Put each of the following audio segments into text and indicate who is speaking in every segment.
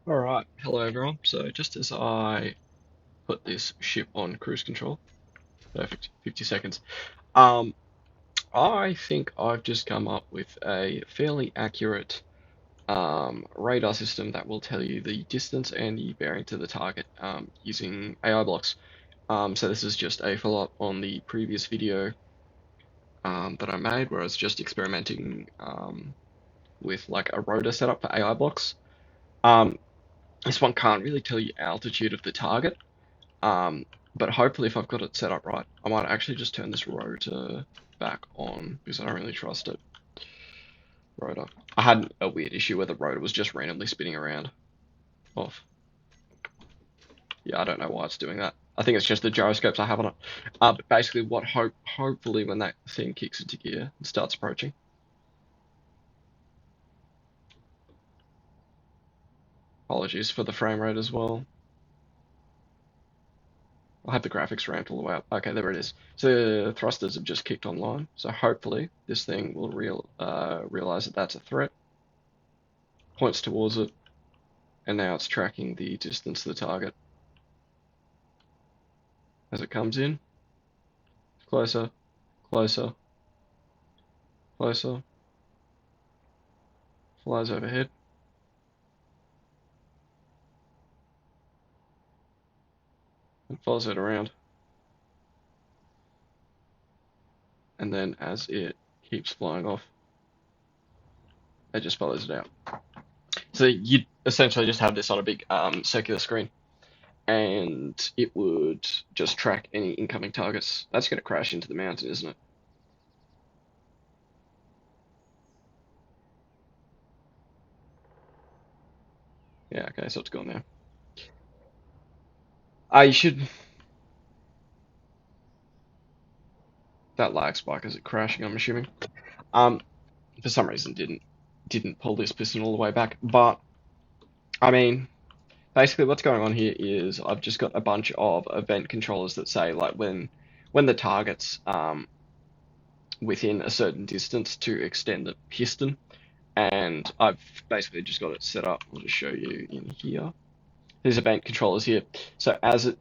Speaker 1: Alright, hello everyone. So just as I put this ship on cruise control, perfect, 50 seconds. Um, I think I've just come up with a fairly accurate radar system that will tell you the distance and the bearing to the target using AI blocks. So this is just a follow-up on the previous video that I made where I was just experimenting with like a rotor setup for AI blocks. Um, this one can't really tell you altitude of the target. Um, but hopefully if I've got it set up right, I might actually just turn this rotor back on because I don't really trust it. Rotor. I had a weird issue where the rotor was just randomly spinning around. Off. Yeah, I don't know why it's doing that. I think it's just the gyroscopes I have on it. But basically what hopefully when that thing kicks into gear and starts approaching. Apologies for the frame rate as well. I'll have the graphics ramped all the way up. Okay, there it is. So the thrusters have just kicked online. So hopefully this thing will realize that that's a threat, points towards it, and now it's tracking the distance to the target as it comes in. Closer, closer, closer. Flies overhead. And follows it around. And then as it keeps flying off, it just follows it out. So you essentially just have this on a big circular screen, and it would just track any incoming targets. That's going to crash into the mountain, isn't it? Yeah, okay, so it's gone now. You should. That lag spike is it crashing? I'm assuming. Um, for some reason didn't pull this piston all the way back, but I mean, basically what's going on here is I've just got a bunch of event controllers that say like when the target's within a certain distance to extend the piston, and I've basically just got it set up. I'll just show you in here. There's event controllers here. So as it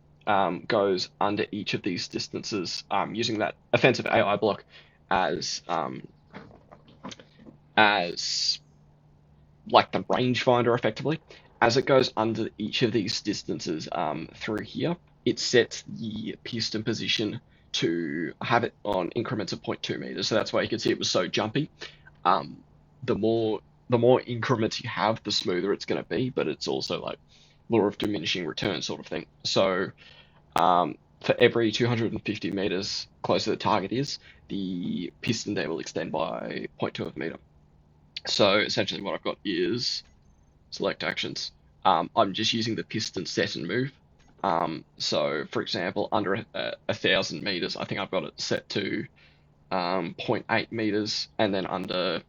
Speaker 1: goes under each of these distances, using that offensive AI block as as like the rangefinder effectively. As it goes under each of these distances through here, it sets the piston position to have it on increments of zero point 0.2 meters. So that's why you can see it was so jumpy. Um, the more the more increments you have, the smoother it's going to be. But it's also like law of diminishing return sort of thing. So for every 250 meters closer the target is, the piston there will extend by zero point 0.2 of a meter. So essentially what I've got is select actions. I'm just using the piston set and move. So for example, under 1,000 meters, I think I've got it set to zero point 0.8 meters, and then under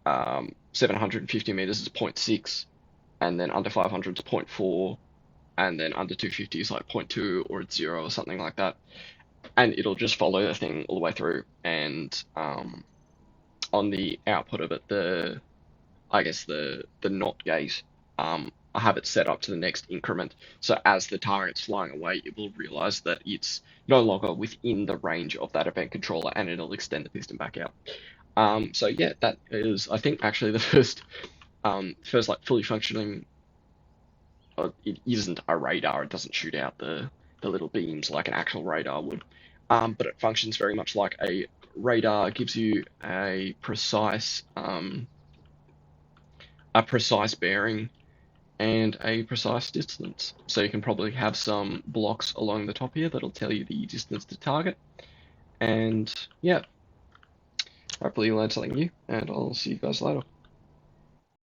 Speaker 1: 750 meters is zero point 0.6, and then under 500 is zero point 0.4, and then under 250 is like zero point 0.2 or it's zero or something like that. And it'll just follow the thing all the way through. And on the output of it, I guess the not gate, I have it set up to the next increment. So as the target's flying away, it will realize that it's no longer within the range of that event controller, and it'll extend the piston back out. So yeah, that is I think actually the first like fully functioning. It isn't a radar. It doesn't shoot out the little beams like an actual radar would. But it functions very much like a radar. It gives you a precise bearing and a precise distance. So you can probably have some blocks along the top here that'll tell you the distance to target. And yeah, hopefully you learned something new, and I'll see you guys later.